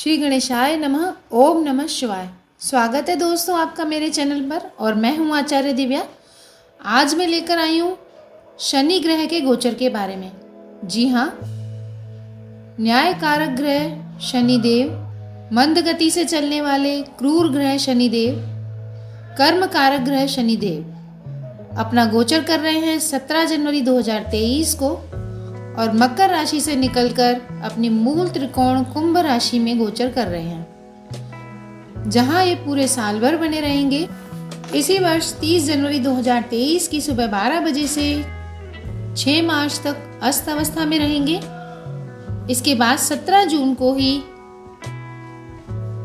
श्री गणेशाय नमः। ओम नमः शिवाय। स्वागत है दोस्तों आपका मेरे चैनल पर और मैं हूँ आचार्य दिव्या। आज मैं लेकर आई हूँ शनि ग्रह के गोचर के बारे में। जी हाँ, न्याय कारक ग्रह शनिदेव, मंद गति से चलने वाले क्रूर ग्रह शनिदेव, कर्म कारक ग्रह शनिदेव अपना गोचर कर रहे हैं 17 जनवरी 2023 को और मकर राशि से निकलकर अपनी मूल त्रिकोण कुंभ राशि में गोचर कर रहे हैं, जहां ये पूरे साल भर बने रहेंगे। इसी वर्ष 30 जनवरी 2023 की सुबह 12 बजे से 6 मार्च तक अस्त अवस्था में रहेंगे। इसके बाद 17 जून को ही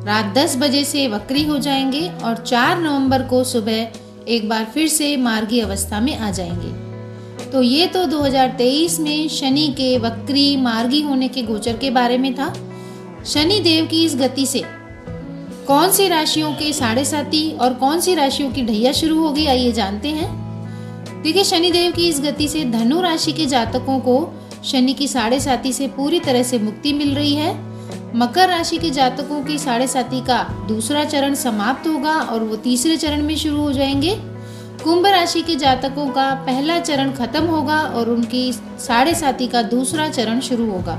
रात 10 बजे से वक्री हो जाएंगे और 4 नवंबर को सुबह एक बार फिर से मार्गी अवस्था में आ जाएंगे। तो ये तो 2023 में शनि के वक्री मार्गी होने के गोचर के बारे में था। शनि देव की इस गति से कौन सी राशियों के साढ़े साथी और कौन सी राशियों की ढैया शुरू होगी, आइए जानते हैं। देखिए, शनि देव की इस गति से धनु राशि के जातकों को शनि की साढ़े साथी से पूरी तरह से मुक्ति मिल रही है। मकर राशि के जातकों की साढ़े साथी का दूसरा चरण समाप्त होगा और वो तीसरे चरण में शुरू हो जाएंगे। कुंभ राशि के जातकों का पहला चरण खत्म होगा और उनकी साढ़े साथी का दूसरा चरण शुरू होगा।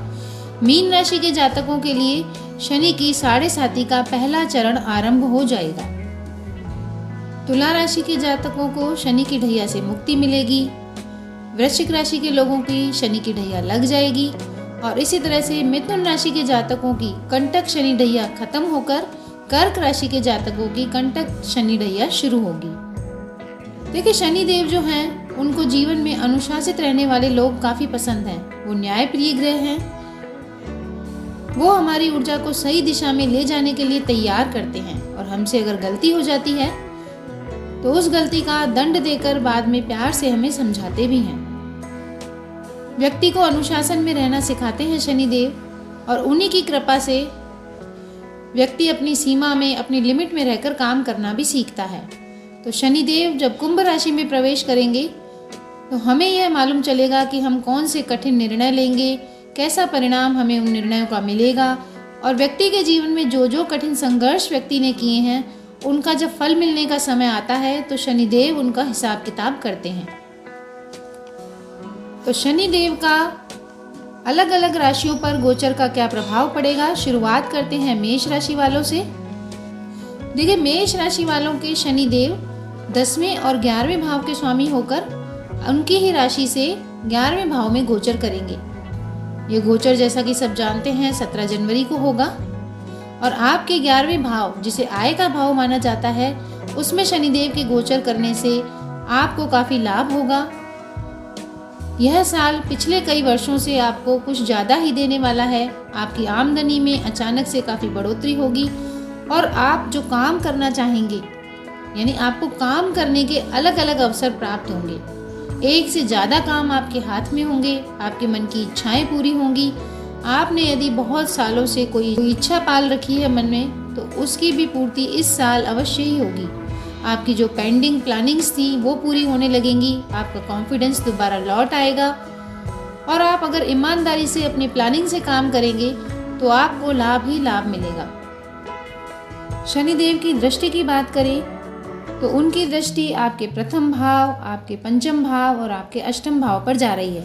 मीन राशि के जातकों के लिए शनि की साढ़े साथी का पहला चरण आरंभ हो जाएगा। तुला राशि के जातकों को शनि की ढैया से मुक्ति मिलेगी। वृश्चिक राशि के लोगों की शनि की ढैया लग जाएगी और इसी तरह से मिथुन राशि के जातकों की कंटक शनि ढैया खत्म होकर कर्क राशि के जातकों की कंटक शनि ढैया शुरू होगी। देखिए, शनि देव जो हैं उनको जीवन में अनुशासित रहने वाले लोग काफी पसंद हैं। वो न्याय प्रिय ग्रह हैं। वो हमारी ऊर्जा को सही दिशा में ले जाने के लिए तैयार करते हैं और हमसे अगर गलती हो जाती है तो उस गलती का दंड देकर बाद में प्यार से हमें समझाते भी हैं। व्यक्ति को अनुशासन में रहना सिखाते हैं शनि देव और उन्हीं की कृपा से व्यक्ति अपनी सीमा में, अपनी लिमिट में रहकर काम करना भी सीखता है। तो शनि देव जब कुंभ राशि में प्रवेश करेंगे तो हमें यह मालूम चलेगा कि हम कौन से कठिन निर्णय लेंगे, कैसा परिणाम हमें उन निर्णयों का मिलेगा और व्यक्ति के जीवन में जो जो कठिन संघर्ष व्यक्ति ने किए हैं उनका जब फल मिलने का समय आता है तो शनि देव उनका हिसाब किताब करते हैं। तो शनि देव का अलग अलग राशियों पर गोचर का क्या प्रभाव पड़ेगा, शुरुआत करते हैं मेष राशि वालों से। देखिए, मेष राशि वालों के शनि देव 10वें और 11वें भाव के स्वामी होकर उनकी ही राशि से 11वें भाव में गोचर करेंगे। ये गोचर जैसा कि सब जानते हैं 17 जनवरी को होगा और आपके 11वें भाव, जिसे आय का भाव माना जाता है, उसमें शनिदेव के गोचर करने से आपको काफी लाभ होगा। यह साल पिछले कई वर्षों से आपको कुछ ज्यादा ही देने वाला है। आपकी आमदनी में अचानक से काफी बढ़ोतरी होगी और आप जो काम करना चाहेंगे, यानी आपको काम करने के अलग अलग अवसर प्राप्त होंगे। एक से ज़्यादा काम आपके हाथ में होंगे, आपके मन की इच्छाएं पूरी होंगी। आपने यदि बहुत सालों से कोई इच्छा पाल रखी है मन में तो उसकी भी पूर्ति इस साल अवश्य ही होगी। आपकी जो पेंडिंग प्लानिंग्स थी वो पूरी होने लगेंगी। आपका कॉन्फिडेंस दोबारा लौट आएगा और आप अगर ईमानदारी से अपनी प्लानिंग से काम करेंगे तो आपको लाभ ही लाभ मिलेगा। शनिदेव की दृष्टि की बात करें तो उनकी दृष्टि आपके प्रथम भाव, आपके पंचम भाव और आपके अष्टम भाव पर जा रही है।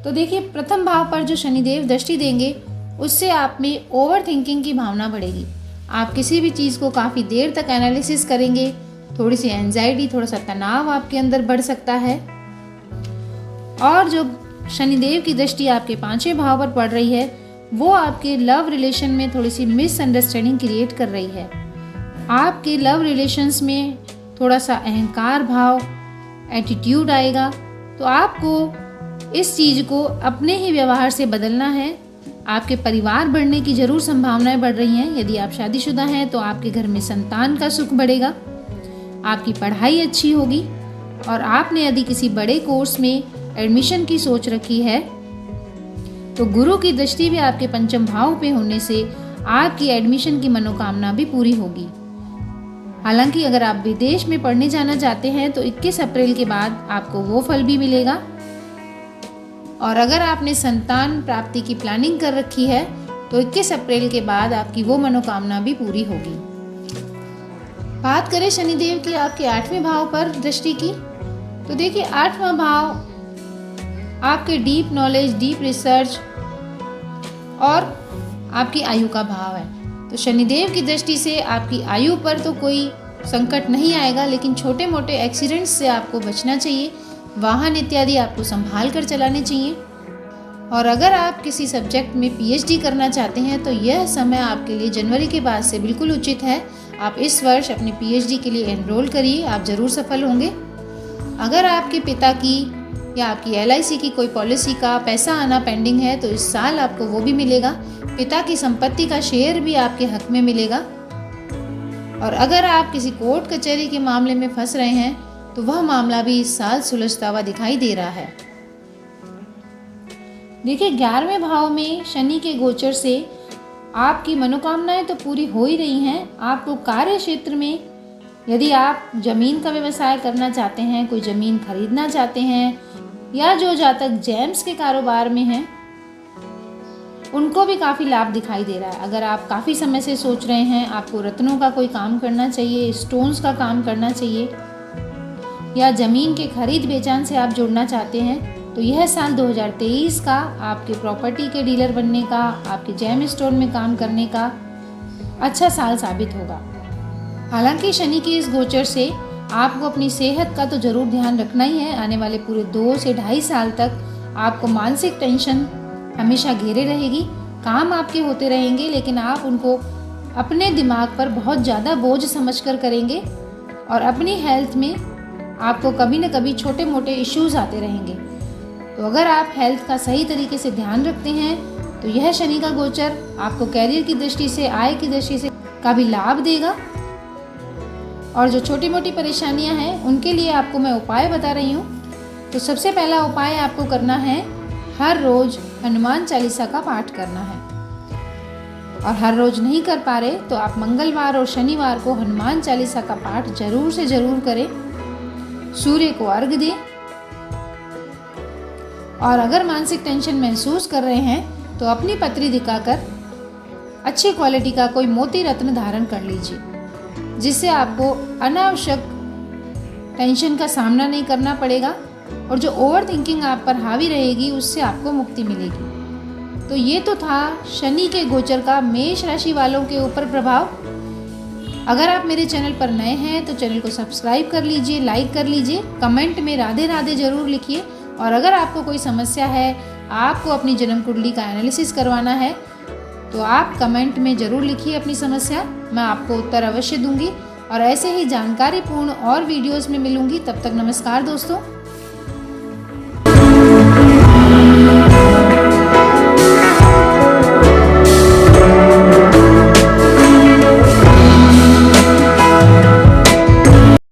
तो देखिए, प्रथम भाव पर जो शनिदेव दृष्टि देंगे उससे आप में ओवर थिंकिंग की भावना बढ़ेगी। आप किसी भी चीज़ को काफ़ी देर तक एनालिसिस करेंगे। थोड़ी सी एंजाइटी, थोड़ा सा तनाव आपके अंदर बढ़ सकता है। और जो शनिदेव की दृष्टि आपके 5वें भाव पर पड़ रही है वो आपके लव रिलेशन में थोड़ी सी मिसअंडरस्टैंडिंग क्रिएट कर रही है। आपके लव रिलेशंस में थोड़ा सा अहंकार भाव, एटीट्यूड आएगा। तो आपको इस चीज़ को अपने ही व्यवहार से बदलना है। आपके परिवार बढ़ने की जरूर संभावनाएं बढ़ रही हैं। यदि आप शादीशुदा हैं तो आपके घर में संतान का सुख बढ़ेगा, आपकी पढ़ाई अच्छी होगी और आपने यदि किसी बड़े कोर्स में एडमिशन की सोच रखी है तो गुरु की दृष्टि भी आपके पंचम भाव पे होने से आपकी एडमिशन की मनोकामना भी पूरी होगी। हालांकि अगर आप विदेश में पढ़ने जाना चाहते हैं तो 21 अप्रैल के बाद आपको वो फल भी मिलेगा। और अगर आपने संतान प्राप्ति की प्लानिंग कर रखी है तो 21 अप्रैल के बाद आपकी वो मनोकामना भी पूरी होगी। बात करें शनिदेव की आपके 8वें भाव पर दृष्टि की, तो देखिए 8वां भाव आपके डीप नॉलेज, डीप रिसर्च और आपकी आयु का भाव है। तो शनिदेव की दृष्टि से आपकी आयु पर तो कोई संकट नहीं आएगा, लेकिन छोटे मोटे एक्सीडेंट्स से आपको बचना चाहिए। वाहन इत्यादि आपको संभाल कर चलाने चाहिए। और अगर आप किसी सब्जेक्ट में PhD करना चाहते हैं तो यह समय आपके लिए जनवरी के बाद से बिल्कुल उचित है। आप इस वर्ष अपने PhD के लिए एनरोल करिए, आप ज़रूर सफल होंगे। अगर आपके पिता की या आपकी LIC की कोई पॉलिसी का पैसा आना पेंडिंग है तो इस साल आपको वो भी मिलेगा। पिता की संपत्ति का शेयर भी आपके हक में मिलेगा। और अगर आप किसी कोर्ट कचहरी के मामले में फंस रहे हैं तो वह मामला भी इस साल सुलझता हुआ दिखाई दे रहा है। देखिए 11वें भाव में शनि के गोचर से आपकी मनोकामनाएं तो पूरी हो ही रही हैं। आपको कार्य क्षेत्र में यदि आप जमीन का व्यवसाय करना चाहते हैं, कोई ज़मीन खरीदना चाहते हैं, या जो जातक जेम्स के कारोबार में हैं उनको भी काफ़ी लाभ दिखाई दे रहा है। अगर आप काफ़ी समय से सोच रहे हैं आपको रत्नों का कोई काम करना चाहिए, स्टोन्स का काम करना चाहिए, या ज़मीन के खरीद बेचान से आप जुड़ना चाहते हैं, तो यह साल 2023 का आपके प्रॉपर्टी के डीलर बनने का, आपके जेम स्टोन में काम करने का अच्छा साल साबित होगा। हालांकि शनि के इस गोचर से आपको अपनी सेहत का तो ज़रूर ध्यान रखना ही है। आने वाले पूरे 2 से ढाई साल तक आपको मानसिक टेंशन हमेशा घेरे रहेगी। काम आपके होते रहेंगे लेकिन आप उनको अपने दिमाग पर बहुत ज़्यादा बोझ समझकर करेंगे और अपनी हेल्थ में आपको कभी न कभी छोटे मोटे इश्यूज आते रहेंगे। तो अगर आप हेल्थ का सही तरीके से ध्यान रखते हैं तो यह शनि का गोचर आपको कैरियर की दृष्टि से, आय की दृष्टि से काफ़ी लाभ देगा। और जो छोटी मोटी परेशानियां हैं उनके लिए आपको मैं उपाय बता रही हूँ। तो सबसे पहला उपाय आपको करना है, हर रोज़ हनुमान चालीसा का पाठ करना है। और हर रोज़ नहीं कर पा रहे तो आप मंगलवार और शनिवार को हनुमान चालीसा का पाठ जरूर से जरूर करें। सूर्य को अर्घ दें। और अगर मानसिक टेंशन महसूस कर रहे हैं तो अपनी पत्री दिखाकर अच्छी क्वालिटी का कोई मोती रत्न धारण कर लीजिए, जिससे आपको अनावश्यक टेंशन का सामना नहीं करना पड़ेगा और जो ओवर थिंकिंग आप पर हावी रहेगी उससे आपको मुक्ति मिलेगी। तो ये तो था शनि के गोचर का मेष राशि वालों के ऊपर प्रभाव। अगर आप मेरे चैनल पर नए हैं तो चैनल को सब्सक्राइब कर लीजिए, लाइक कर लीजिए, कमेंट में राधे राधे जरूर लिखिए। और अगर आपको कोई समस्या है, आपको अपनी जन्म कुंडली का एनालिसिस करवाना है तो आप कमेंट में ज़रूर लिखिए अपनी समस्या, मैं आपको उत्तर अवश्य दूंगी। और ऐसे ही जानकारीपूर्ण और वीडियोस में मिलूंगी। तब तक नमस्कार दोस्तों।